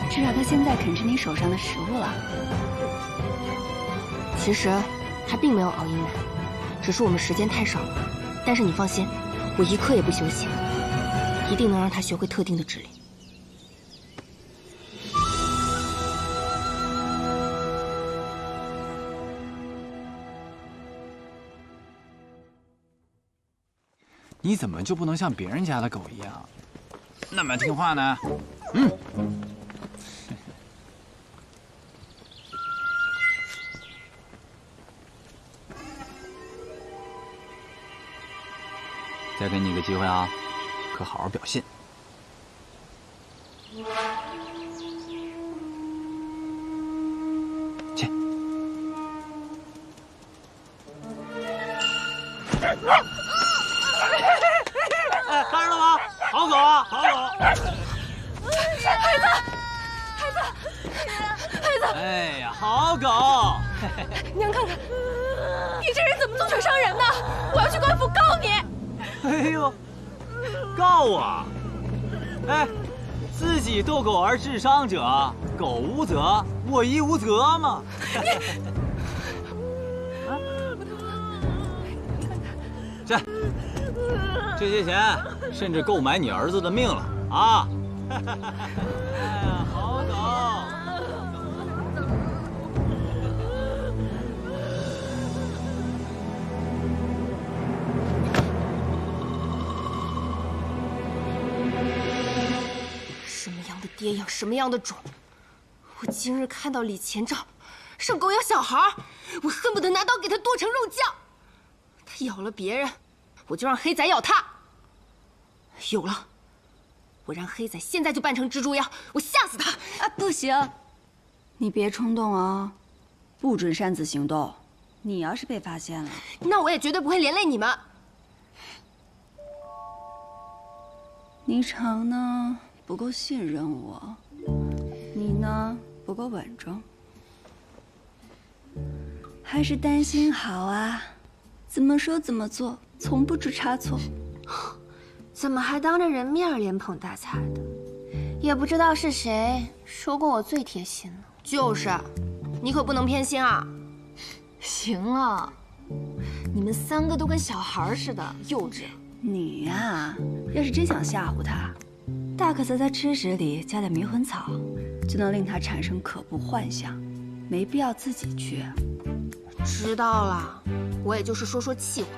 至少他现在肯吃你手上的食物了。其实他并没有熬夜难，只是我们时间太少了。但是你放心，我一刻也不休息，一定能让他学会特定的指令。你怎么就不能像别人家的狗一样，那么听话呢？嗯。再给你一个机会啊，可好好表现。去。哎，看着了吗？好狗啊，好狗！孩子！哎呀，好狗！娘看看，你这人怎么动手伤人呢？我要去官府告你！哎呦，告我！哎，自己斗狗而致伤者，狗无责，我亦无责嘛。这些钱甚至够买你儿子的命了啊！哎呀，好狗！什么样的爹养什么样的种。我今日看到李前兆上狗咬小孩，我恨不得拿刀给他剁成肉酱。他咬了别人，我就让黑仔咬他。有了，我让黑仔现在就扮成蜘蛛妖，我吓死他！啊，不行，你别冲动啊，不准擅自行动。你要是被发现了，那我也绝对不会连累你们。霓裳呢不够信任我，你呢不够稳重，还是担心好啊？怎么说怎么做，从不出差错。怎么还当着人面连捧带踩的？也不知道是谁说过我最贴心呢。就是，你可不能偏心啊！行了，你们三个都跟小孩似的，幼稚。你呀，要是真想吓唬他，大可在他吃食里加点迷魂草，就能令他产生可怖幻想，没必要自己去。知道了，我也就是说说气话。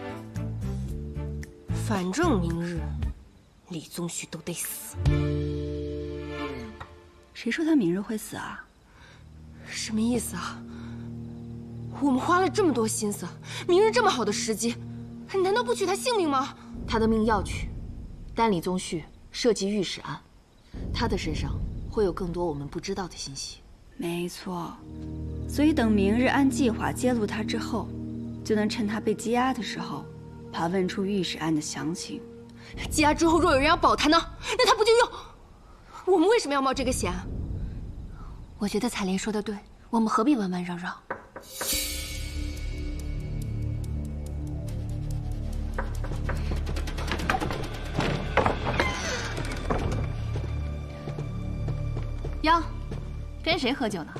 反正明日李宗旭都得死。谁说他明日会死啊？什么意思啊？我们花了这么多心思，明日这么好的时机，难道不取他性命吗？他的命要取，但李宗旭涉及御史案，他的身上会有更多我们不知道的信息。没错，所以等明日按计划揭露他之后，就能趁他被羁押的时候，把问出御史案的详情。羁押之后，若有人要保他呢，那他不就又……我们为什么要冒这个险？我觉得彩莲说的对，我们何必弯弯绕绕？哟，跟谁喝酒呢？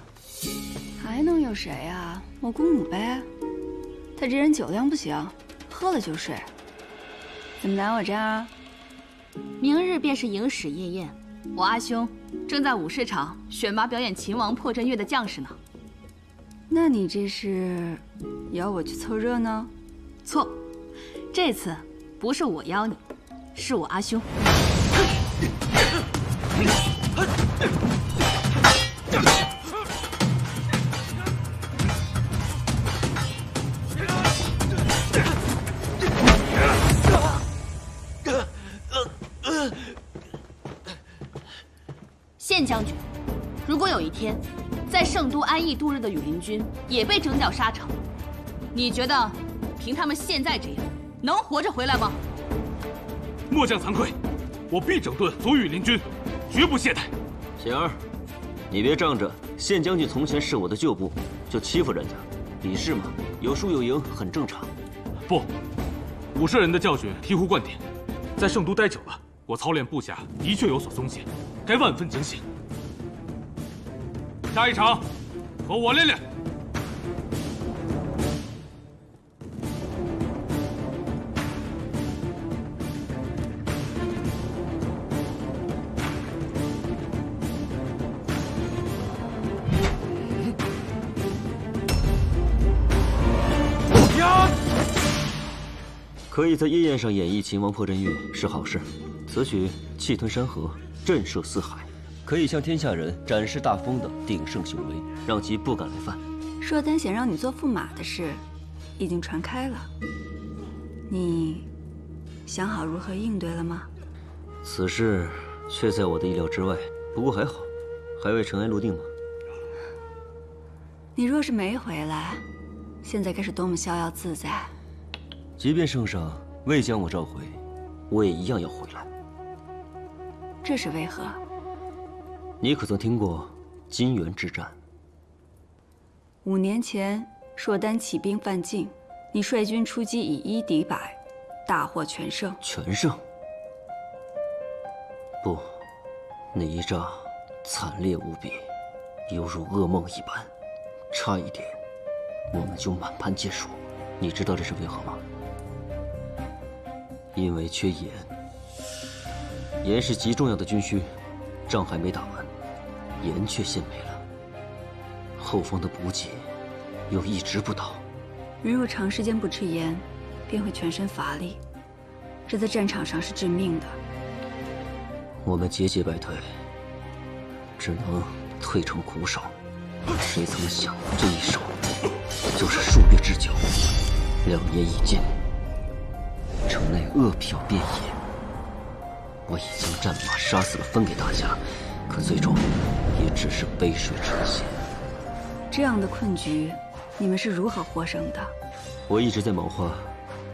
还能有谁啊？我姑母呗。她这人酒量不行，喝了就睡。怎么来我这儿啊？明日便是迎史夜宴，我阿兄正在武士场选拔表演秦王破阵乐的将士呢。那你这是邀我去凑热闹？错，这次不是我邀你，是我阿兄。县将军，如果有一天，在圣都安逸度日的羽林军也被征调沙城，你觉得凭他们现在这样，能活着回来吗？末将惭愧，我必整顿所有羽林军，绝不懈怠。醒儿，你别仗着县将军从前是我的旧部就欺负人家，比试嘛，有输有赢很正常。不，武舍人的教训醍醐灌顶，在圣都待久了，我操练部下的确有所松懈，该万分警醒。下一场，和我练练。可以在夜宴上演绎秦王破阵乐是好事，此曲气吞山河，震慑四海，可以向天下人展示大风的鼎盛雄威，让其不敢来犯。硕丹想让你做驸马的事，已经传开了。你想好如何应对了吗？此事却在我的意料之外，不过还好，还未尘埃落定吗？你若是没回来，现在该是多么逍遥自在。即便圣上未将我召回，我也一样要回来。这是为何？你可曾听过金元之战？5年前，硕丹起兵犯境，你率军出击，以1敌100，大获全胜。全胜？不，那一仗惨烈无比，犹如噩梦一般，差一点我们就满盘皆输。你知道这是为何吗？因为缺盐。盐是极重要的军需，仗还没打完，盐却先没了。后方的补给又一直不到。人若长时间不吃盐，便会全身乏力，这在战场上是致命的。我们节节败退，只能退成苦手。谁曾想，这一守就是数月之久，2年已尽，城内恶殍遍野。我已经战马杀死了分给大家，可最终也只是杯水车薪。这样的困局，你们是如何获胜的？我一直在谋划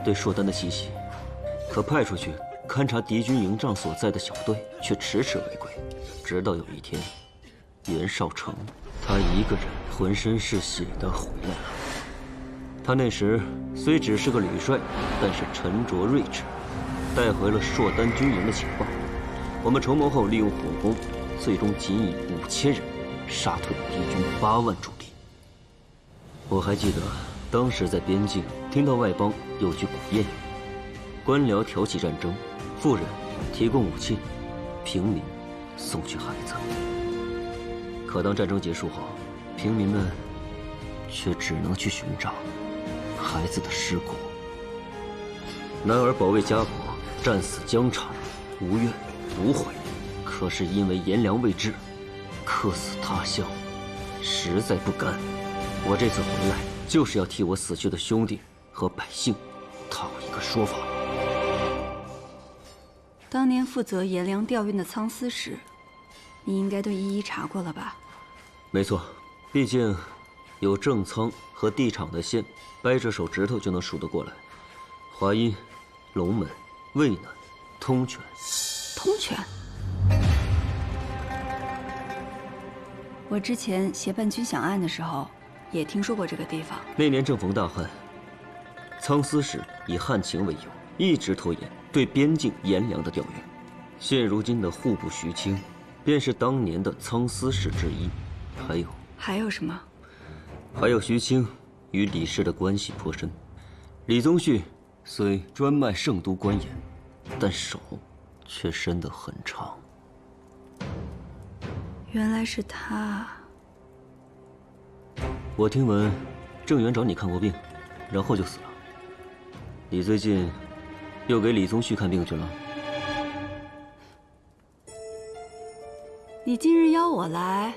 对硕丹的奇袭，可派出去勘察敌军营帐所在的小队却迟迟未归。直到有一天，袁绍成他一个人浑身是血的回来了。他那时虽只是个旅帅，但是沉着睿智，带回了硕丹军营的情报。我们筹谋后，利用火攻，最终仅以5000人杀退敌军8万驻地。我还记得当时在边境听到外邦有句古谚语：官僚挑起战争，富人提供武器，平民送去孩子。可当战争结束后，平民们却只能去寻找孩子的尸骨。男儿保卫家国，战死疆场，无怨无悔。可是因为颜良未至，客死他乡，实在不甘。我这次回来，就是要替我死去的兄弟和百姓讨一个说法。当年负责颜良调运的苍司使，你应该都一一查过了吧？没错，毕竟有正仓和地场的县，掰着手指头就能数得过来。华阴、龙门、渭南、通泉。通泉。我之前协办军饷案的时候，也听说过这个地方。那年正逢大旱，苍司使以旱情为由，一直拖延对边境颜良的调运。现如今的户部徐清，便是当年的苍司使之一。还有什么？还有徐清与李氏的关系颇深。李宗旭虽专卖圣都官盐，但手却伸得很长。原来是他。我听闻郑元找你看过病，然后就死了。你最近又给李宗旭看病去了？你今日邀我来，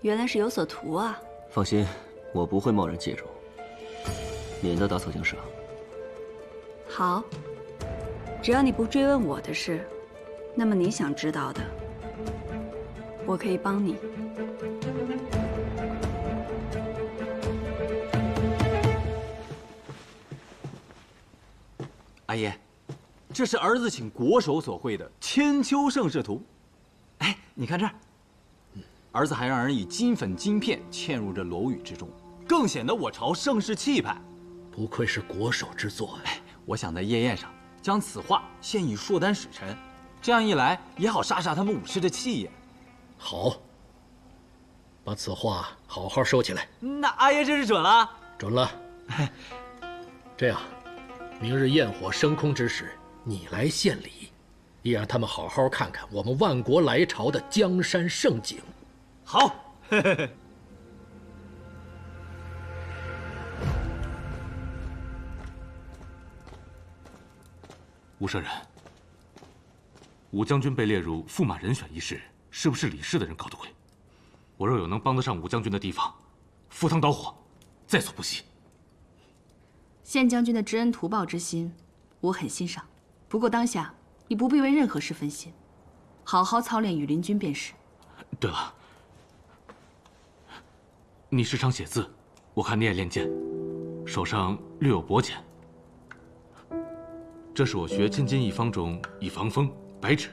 原来是有所图啊。放心，我不会贸然介入，免得打草惊蛇。好，只要你不追问我的事，那么你想知道的，我可以帮你。阿爷，这是儿子请国手所绘的《千秋盛世图》。哎，你看这儿，儿子还让人以金粉金片嵌入这楼宇之中，更显得我朝盛世气派。不愧是国手之作呀！我想在夜宴上将此画献与硕丹使臣，这样一来也好杀杀他们武士的气焰。好，把此画好好收起来。那阿爷这是准了？准了。这样，明日焰火升空之时，你来献礼，也让他们好好看看我们万国来朝的江山盛景。好。吴舍人，武将军被列入驸马人选一事，是不是李氏的人搞的鬼？我若有能帮得上武将军的地方，赴汤蹈火，在所不惜。县将军的知恩图报之心，我很欣赏。不过当下你不必为任何事分心，好好操练羽林军便是。对了，你时常写字，我看你也练剑，手上略有薄茧。这是我学千金一方中以防风、白芷、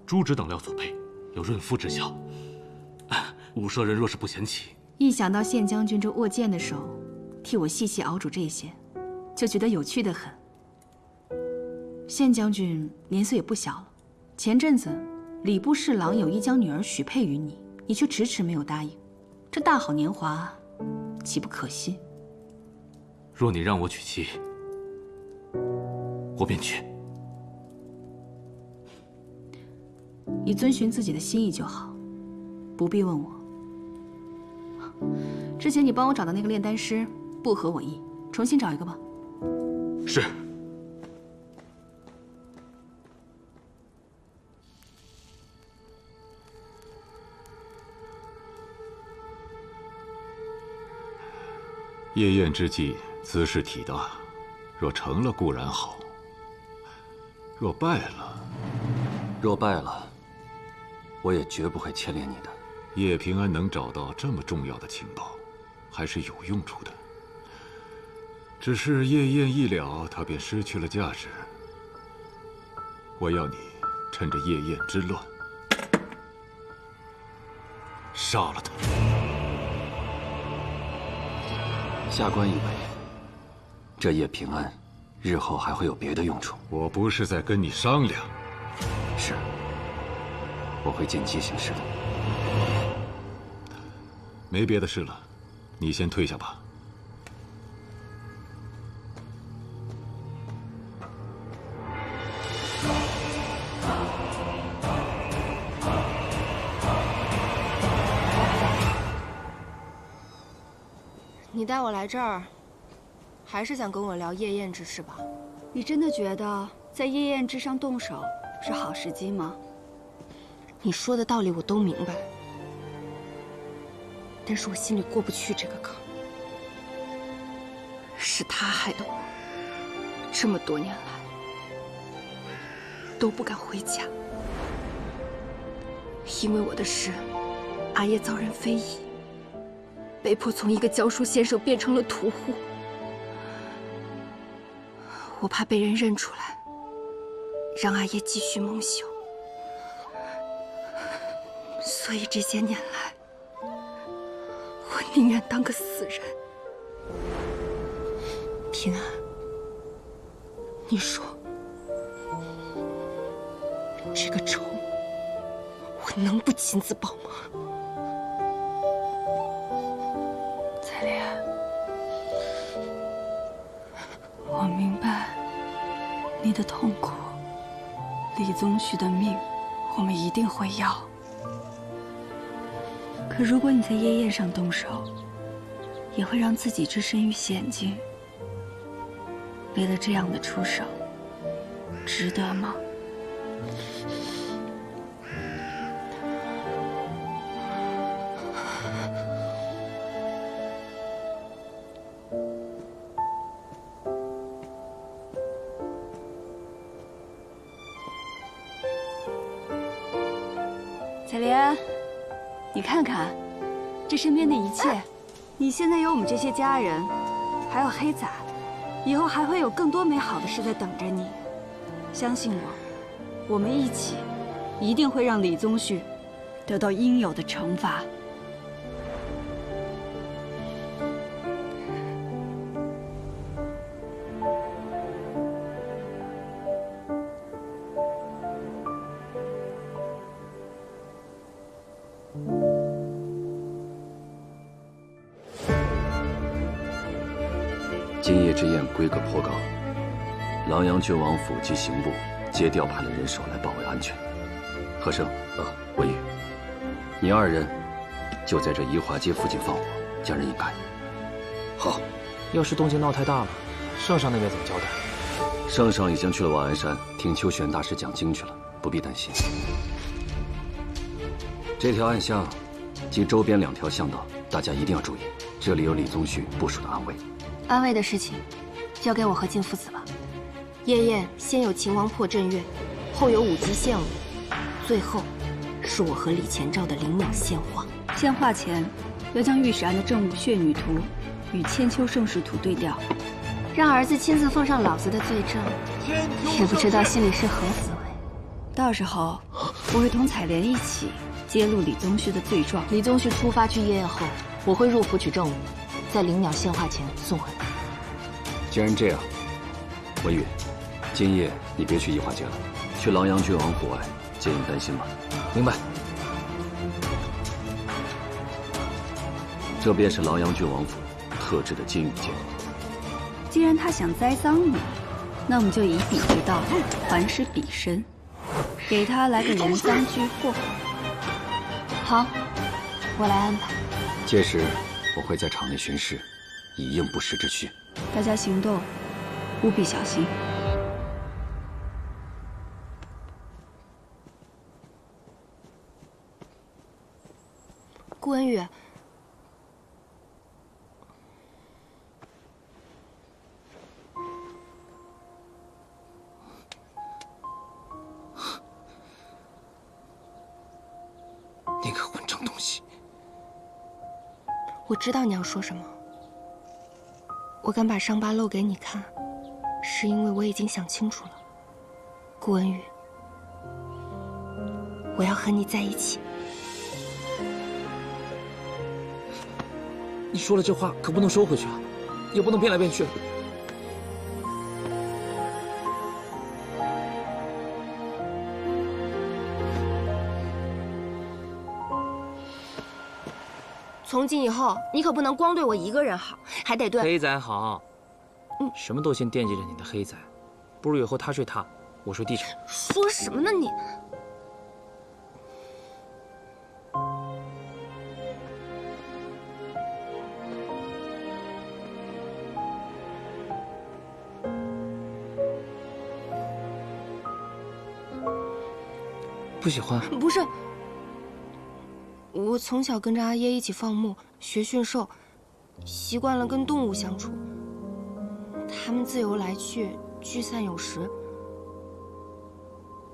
朱脂等料所配，有润肤之效。武舍人若是不嫌弃，一想到县将军这握剑的手，替我细细熬煮这些，就觉得有趣得很。县将军年岁也不小了，前阵子礼部侍郎有意将女儿许配于你，你却迟迟没有答应，这大好年华，岂不可惜？若你让我娶妻，我便娶。你遵循自己的心意就好，不必问我。之前你帮我找的那个炼丹师不合我意，重新找一个吧。是。夜宴之际，兹事体大，若成了固然好，若败了，我也绝不会牵连你的。叶平安能找到这么重要的情报，还是有用处的。只是夜宴一了，他便失去了价值。我要你趁着夜宴之乱，杀了他。下官以为，这叶平安日后还会有别的用处。我不是在跟你商量。是，我会见机行事的。没别的事了，你先退下吧。你带我来这儿，还是想跟我聊夜宴之事吧？你真的觉得在叶燕之上动手是好时机吗？你说的道理我都明白，但是我心里过不去这个坎。是他害得我这么多年来都不敢回家，因为我的事，阿叶遭人非议，被迫从一个教书先生变成了屠户。我怕被人认出来，让阿叶继续蒙羞，所以这些年来，我宁愿当个死人。平安，你说这个仇我能不亲自报吗？彩莲，我明白你的痛苦。李宗旭的命，我们一定会要。可如果你在叶燕上动手，也会让自己置身于险境。为了这样的出手，值得吗？彩莲，你看看，这身边的一切，你现在有我们这些家人，还有黑仔，以后还会有更多美好的事在等着你。相信我，我们一起，一定会让李宗旭得到应有的惩罚。今夜之宴规格颇高，琅琊郡王府及刑部皆调派了人手来保卫安全。和生，文宇，你二人就在这宜华街附近放火，将人引开。好。要是动静闹太大了，圣上那边怎么交代？圣上已经去了瓦安山听秋玄大师讲经去了，不必担心。这条暗巷及周边2条巷道，大家一定要注意，这里有李宗旭部署的暗卫。安慰的事情，交给我和靖父子吧。夜宴先有秦王破阵乐，后有武吉献舞，最后是我和李前兆的灵鸟献化。献化前，要将御史案的正午血女图与千秋盛世图对调，让儿子亲自奉上老子的罪证，也不知道心里是何滋味。到时候，我会同彩莲一起揭露李宗旭的罪状。李宗旭出发去夜宴后，我会入府取正午，在灵鸟献化前送回来。既然这样，文宇，今夜你别去宜华街了，去琅琊郡王府外接应丹心吧。明白。这便是琅琊郡王府特制的金羽剑。既然他想栽赃你，那我们就以彼之道还施彼身，给他来个人赃俱获。好，我来安排。届时我会在场内巡视，以应不时之需。大家行动务必小心。顾文宇，你个混账东西！我知道你要说什么。我敢把伤疤露给你看，是因为我已经想清楚了。顾文宇，我要和你在一起。你说了这话可不能收回去啊，也不能变来变去。从今以后，你可不能光对我一个人好，还得对黑仔好。什么都先惦记着你的黑仔，不如以后他睡他，我睡地产。说什么呢你？不喜欢？不是，我从小跟着阿耶一起放牧、学驯兽，习惯了跟动物相处。它们自由来去，聚散有时。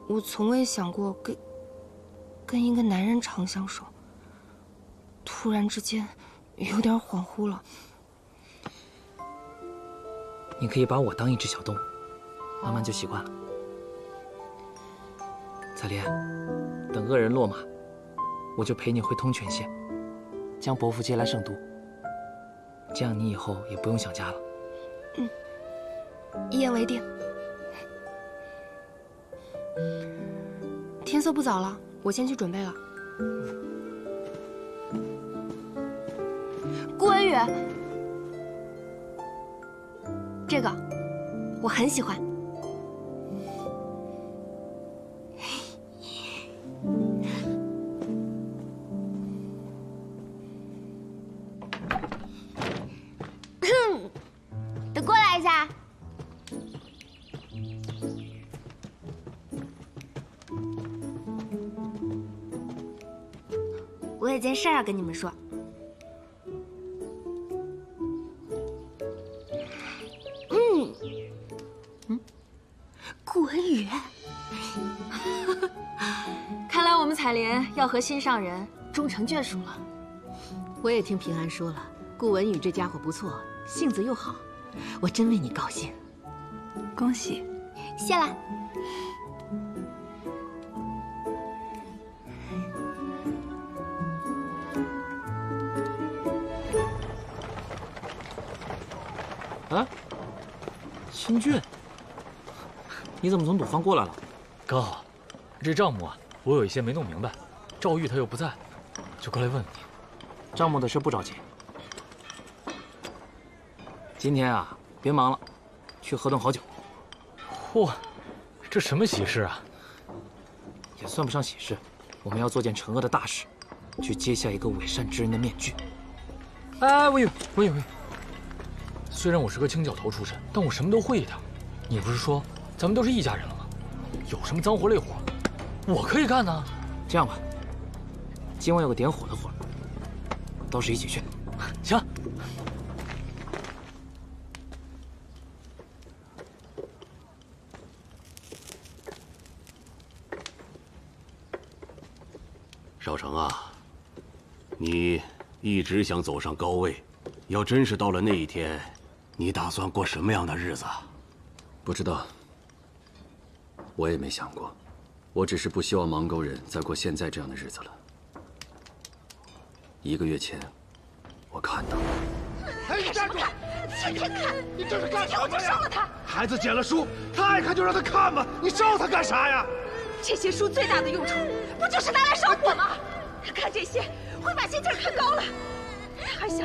我从未想过跟一个男人长相守。突然之间，有点恍惚了。你可以把我当一只小动物，慢慢就习惯了。彩莲，等恶人落马，我就陪你回通泉县，将伯父接来圣都。这样你以后也不用想家了。嗯，一言为定。天色不早了，我先去准备了。顾文宇，这个我很喜欢。等过来一下。我有件事儿要跟你们说。顾文宇，看来我们彩莲要和心上人终成眷属了。我也听平安说了，顾文宇这家伙不错，性子又好，我真为你高兴。恭喜，谢了。啊，新俊，你怎么从赌坊过来了？哥，这账目啊，我有一些没弄明白，赵玉他又不在，就过来问问你。账目的事不着急，今天啊，别忙了，去喝顿好酒。嚯，这什么喜事啊？也算不上喜事，我们要做件惩恶的大事，去揭下一个伪善之人的面具。哎，我以为，虽然我是个清教头出身，但我什么都会一点。你不是说咱们都是一家人了吗？有什么脏活累活，我可以干呢。这样吧，今晚有个点火的活，倒是一起去。行。少成啊，你一直想走上高位，要真是到了那一天，你打算过什么样的日子？不知道，我也没想过，我只是不希望芒沟人再过现在这样的日子了。1个月前，我看到了。哎，你站住！天天看，你这是干什么呀？我就烧了他！孩子捡了书，他爱看就让他看吧，你烧他干啥呀？这些书最大的用处，不就是拿来烧火吗？看这些会把心气儿看高了。他还小，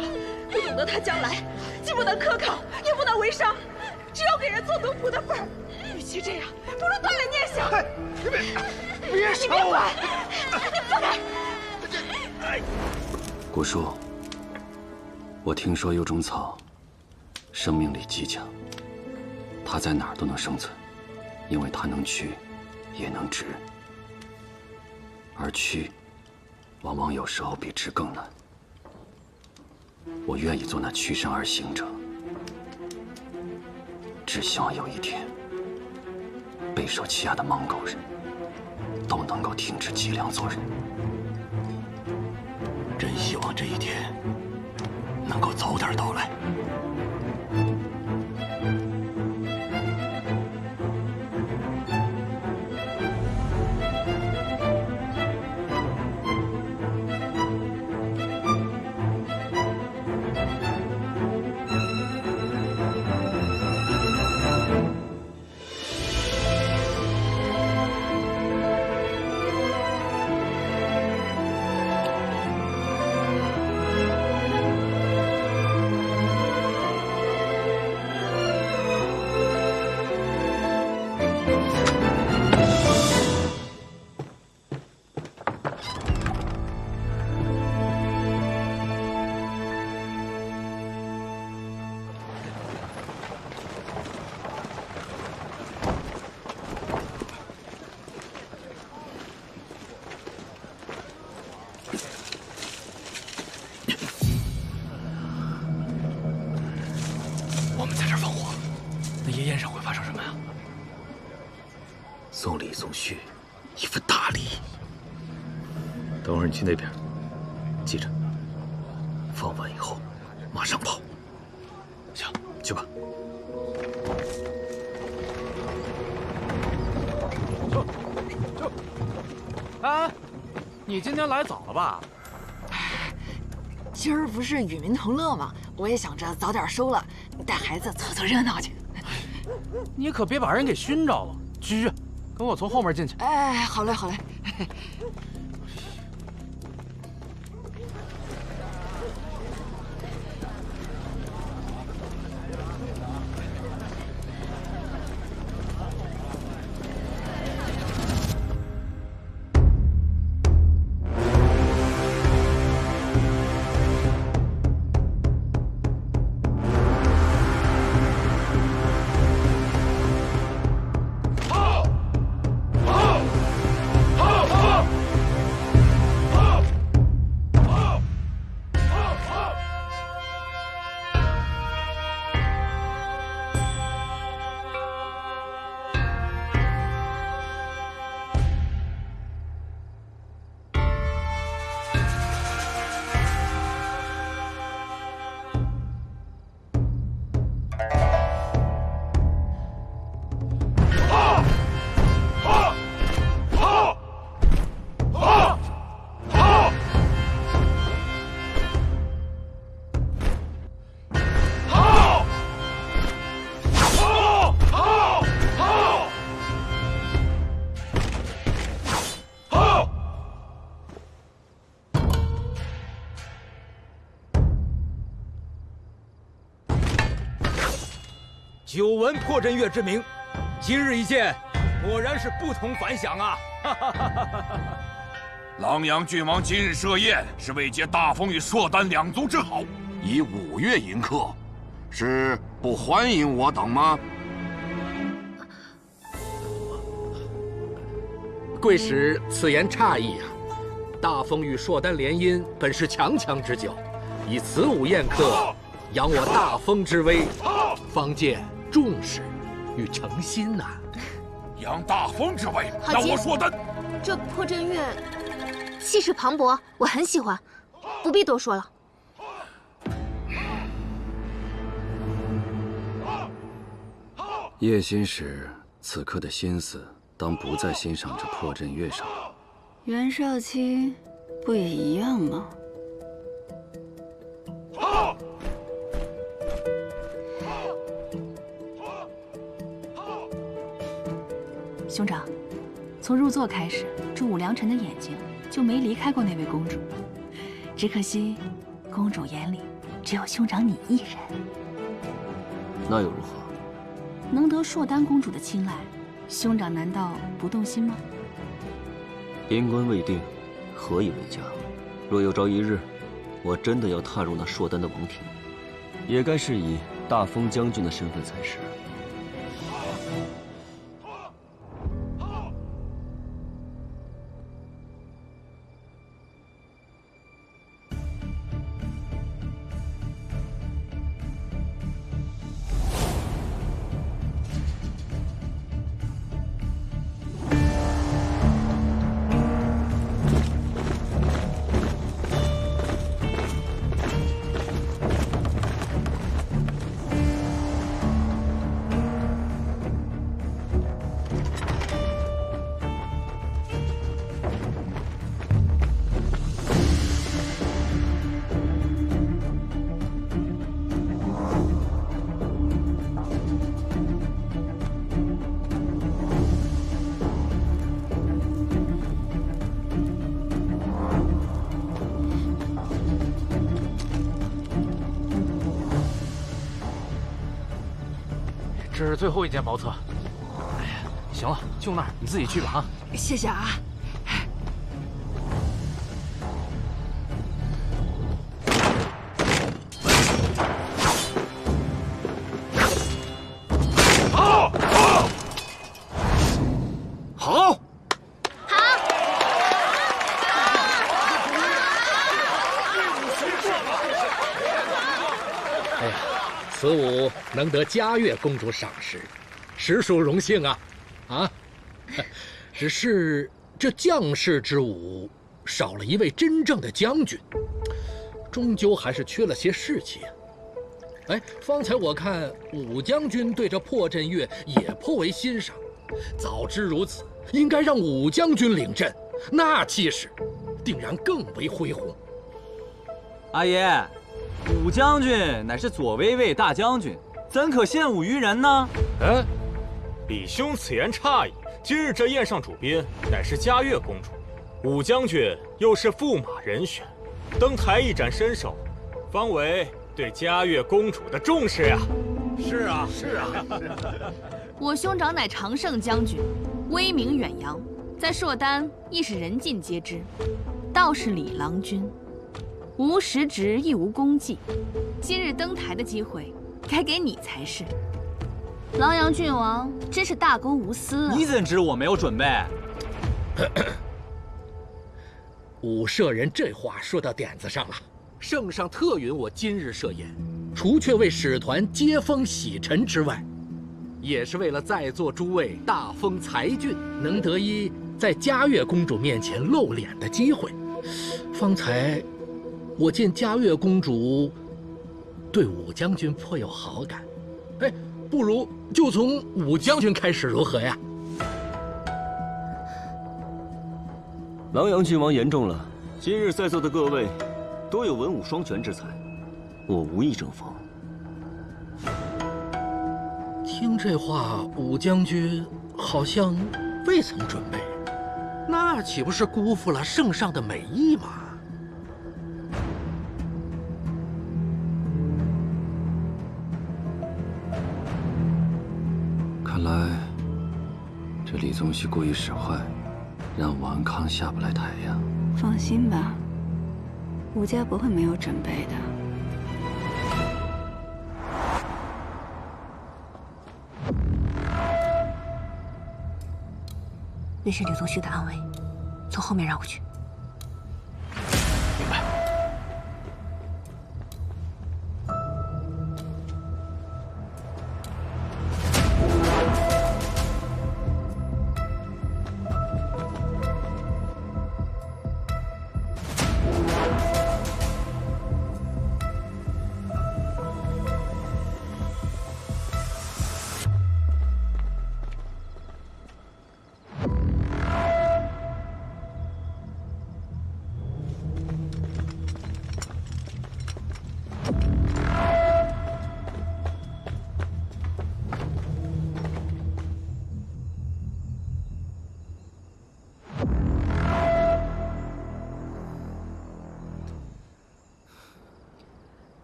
不懂得他将来既不能科考，也不能为商，只有给人做奴仆的份儿。与其这样，不如断了念想。哎，别烧啊！你放开！古叔，我听说有种草，生命力极强，它在哪儿都能生存，因为它能屈，也能直，而屈，往往有时候比直更难。我愿意做那屈身而行者，只希望有一天，备受欺压的芒沟人都能够停止脊梁做人。真希望这一天能够早点到来。送礼送序，一份大礼。等会儿你去那边，记着，放完以后马上跑。行，去吧。哎，你今天来早了吧？今儿不是与民同乐吗？我也想着早点收了，带孩子凑凑热闹去。你可别把人给熏着了。去，跟我从后面进去。哎，好嘞，好嘞。久闻破阵乐之名，今日一见，果然是不同凡响啊！琅琊郡王今日设宴，是为接大风与硕丹两族之好，以5月迎客，是不欢迎我等吗？贵使此言差矣啊！大风与硕丹联姻本是强强之交，以此午宴客，扬我大风之威，方见重视与诚心呐。扬大风之威，好让我硕丹。这破阵乐气势磅礴，我很喜欢，不必多说了。叶心使此刻的心思，当不在欣赏这破阵乐上了。袁少卿，不也一样吗？兄长，从入座开始，这武良辰的眼睛就没离开过那位公主。只可惜，公主眼里只有兄长你一人。那又如何？能得硕丹公主的青睐，兄长难道不动心吗？边关未定，何以为家？若有朝一日，我真的要踏入那硕丹的王庭，也该是以大风将军的身份才是。这是最后一间茅厕。哎呀，行了，就那儿，你自己去吧啊。谢谢啊。好，哎呀，此午能得嘉月公主赏识，实属荣幸啊！啊，只是这将士之伍少了一位真正的将军，终究还是缺了些士气啊。哎，方才我看武将军对这破阵乐也颇为欣赏，早知如此，应该让武将军领阵，那气势定然更为恢宏。阿爷，武将军乃是左威卫大将军，怎可献武于人呢？哎，李兄此言差矣。今日这宴上主宾乃是嘉悦公主，武将军又是驸马人选，登台一展身手，方为对嘉悦公主的重视呀。是啊，是啊。我兄长乃常胜将军，威名远扬，在朔丹亦是人尽皆知。倒是李郎君，无实职亦无功绩，今日登台的机会该给你才是。狼阳郡王真是大公无私啊！你怎知我没有准备？武舍人这话说到点子上了。圣上特允我今日设宴，除却为使团接风洗尘之外，也是为了在座诸位大封才俊，能得一在嘉悦公主面前露脸的机会。方才我见嘉悦公主对武将军颇有好感，哎，不如就从武将军开始如何呀？狼阳郡王言重了，今日在座的各位多有文武双全之才，我无意争锋。听这话，武将军好像未曾准备，那岂不是辜负了圣上的美意吗？看来这李宗熙故意使坏，让王康下不来台呀。放心吧，武家不会没有准备的。那是李宗旭的安危，从后面绕过去。明白。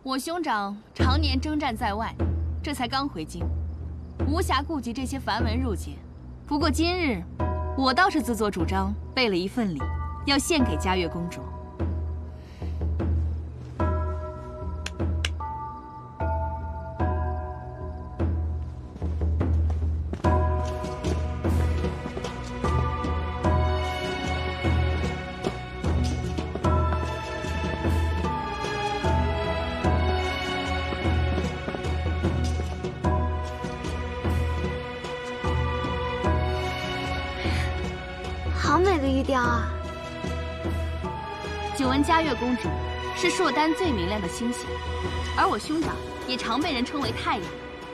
我兄长常年征战在外，这才刚回京，无暇顾及这些繁文缛节。不过今日，我倒是自作主张备了一份礼，要献给嘉悦公主。好美的玉雕啊！久闻嘉悦公主是朔丹最明亮的星星，而我兄长也常被人称为太阳，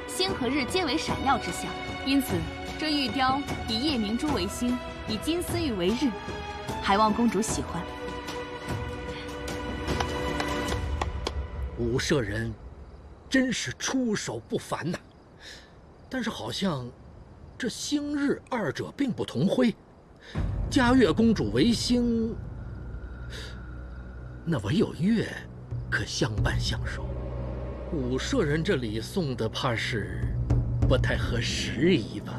星和日皆为闪耀之象，因此这玉雕以夜明珠为星，以金丝玉为日，还望公主喜欢。武舍人真是出手不凡呐，但是好像这星日二者并不同辉。嘉悦公主为星，那唯有月可相伴相守。武舍人这里送的怕是不太合时宜吧？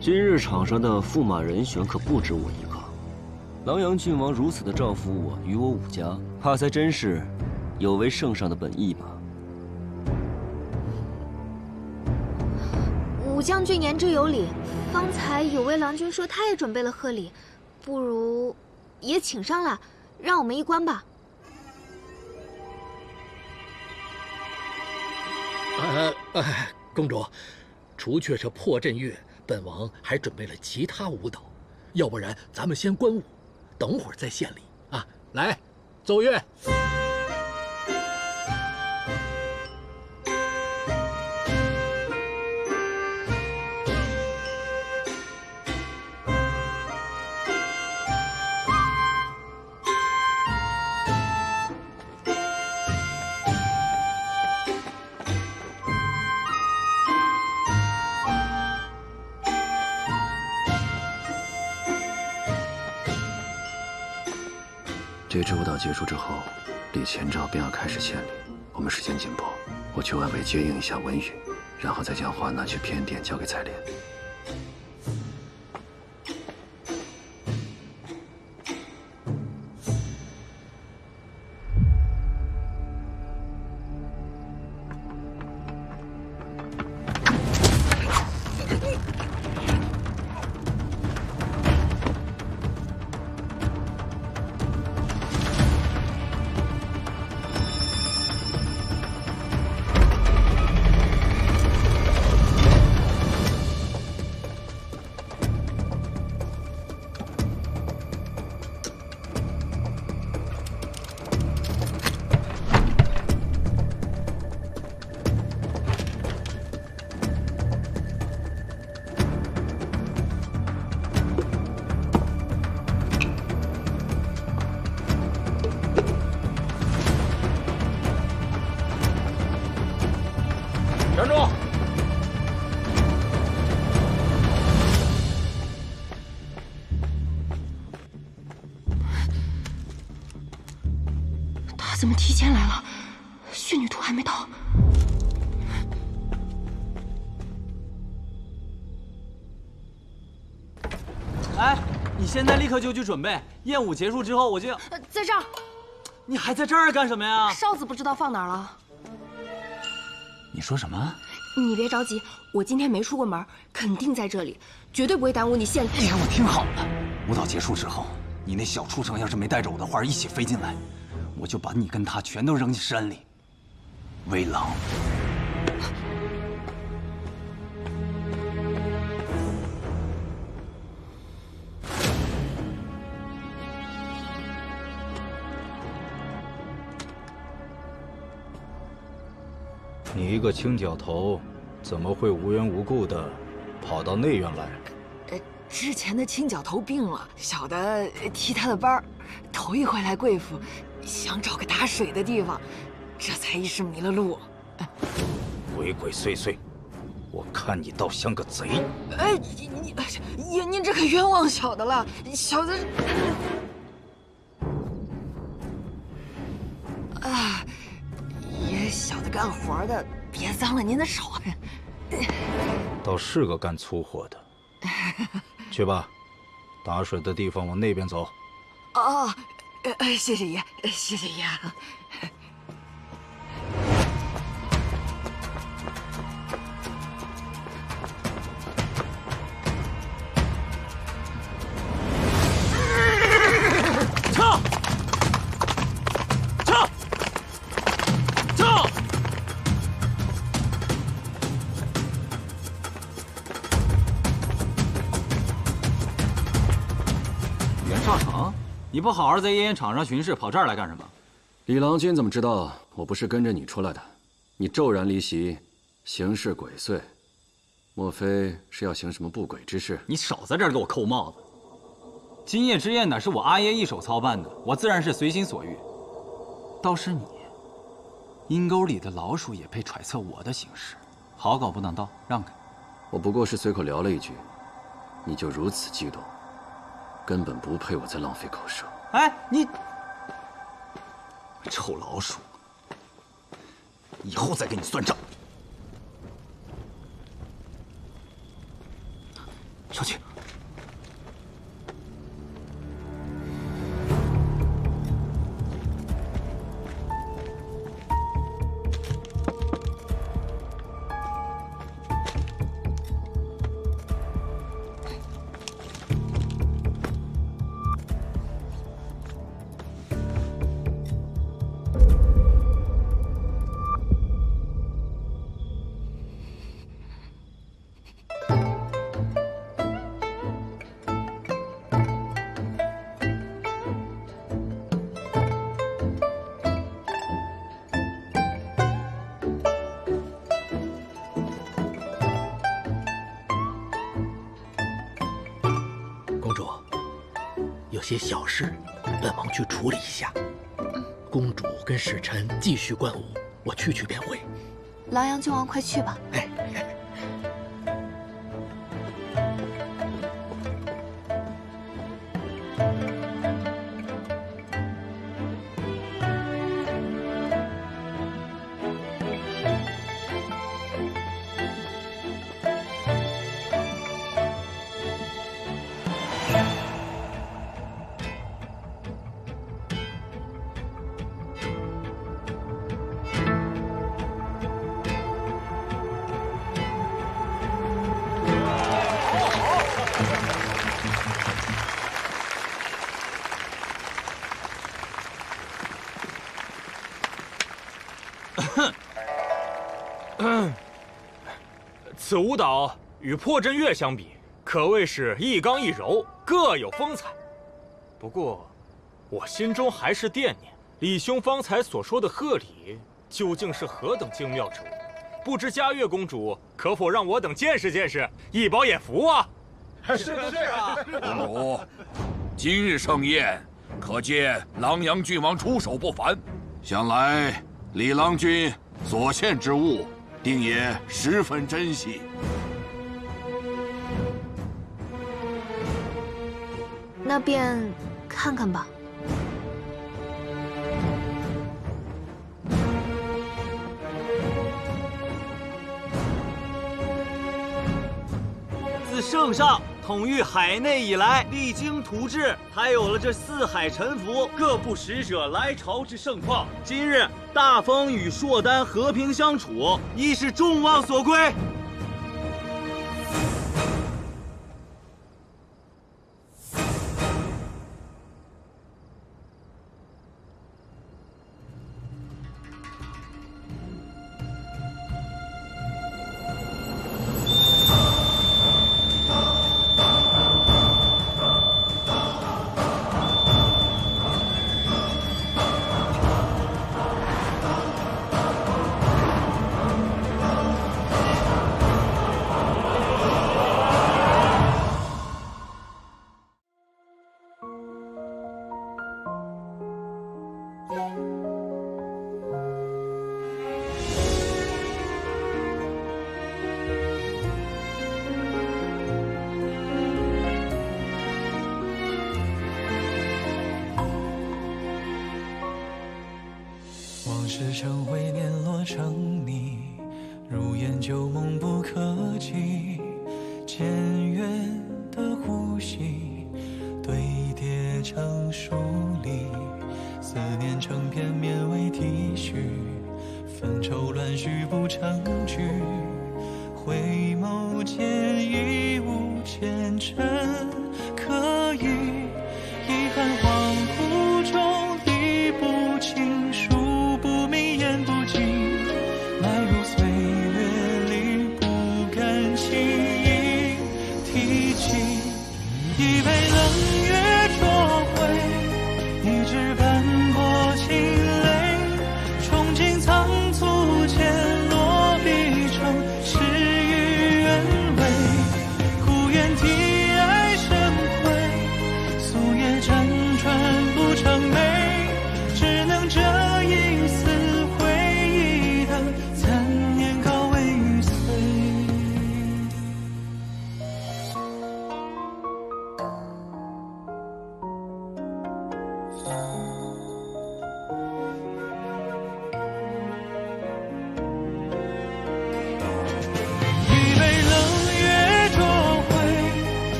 今日场上的驸马人选可不止我一个，狼阳郡王如此的照拂我与我武家，怕才真是有违圣上的本意吧？武将军言之有理，方才有位郎君说他也准备了贺礼，不如也请上来，让我们一观吧。公主，除却这破阵乐，本王还准备了其他舞蹈，要不然咱们先观舞，等会儿再献礼啊！来，奏乐。这支舞蹈结束之后，李前兆便要开始献礼。我们时间紧迫，我去外围接应一下文宇，然后再将花拿去偏殿交给采莲。站住！他怎么提前来了？血女图还没到。哎，你现在立刻就去准备，宴舞结束之后我就要。在这儿。你还在这儿干什么呀？哨子不知道放哪儿了。你说什么？你别着急，我今天没出过门，肯定在这里，绝对不会耽误你献礼。你给我听好了，舞蹈结束之后，你那小畜生要是没带着我的花一起飞进来，我就把你跟他全都扔进山里。威狼。你一个青角头，怎么会无缘无故的跑到内院来？之前的青角头病了，小的替他的班，头一回来贵府，想找个打水的地方，这才一时迷了路。鬼鬼祟祟，我看你倒像个贼。哎，您这可冤枉小的了，小的啊，爷小的干活的，别脏了您的手。倒是个干粗活的。去吧，打水的地方往那边走。哦，谢谢爷，谢谢爷。撤！撤！撤！袁绍成，你不好好在夜宴场上巡视，跑这儿来干什么？李郎君怎么知道我不是跟着你出来的？你骤然离席，行事鬼祟，莫非是要行什么不轨之事？你少在这儿给我扣帽子！今夜之宴乃是我阿爷一手操办的，我自然是随心所欲。倒是你，阴沟里的老鼠也配揣测我的行事，好狗不挡道，让开！我不过是随口聊了一句，你就如此激动，根本不配我再浪费口舌。哎，你臭老鼠，以后再跟你算账。小青。主，有些小事，本王去处理一下。公主跟使臣继续观舞，我去便回。狼阳郡王，快去吧。哎。此舞蹈与破阵乐相比，可谓是一刚一柔，各有风采。不过，我心中还是惦念李兄方才所说的贺礼究竟是何等精妙之物，不知嘉悦公主可否让我等见识见识，一饱眼福啊！是啊，公主，今日盛宴，可见狼阳郡王出手不凡，想来李郎君所献之物，定也十分珍惜。那便看看吧。自圣上统御海内以来，励精图治，才有了这四海臣服、各部使者来朝之盛况。今日大风与硕丹和平相处，亦是众望所归。世成灰联络成泥，如烟旧梦不可及。渐远的呼吸堆叠成疏离，思念成片绵为体恤，纷愁乱絮不成句。回眸间已无前尘可以，遗憾恍惚中理不清，数不明言不尽，埋入岁月里不敢轻易提起。一杯冷月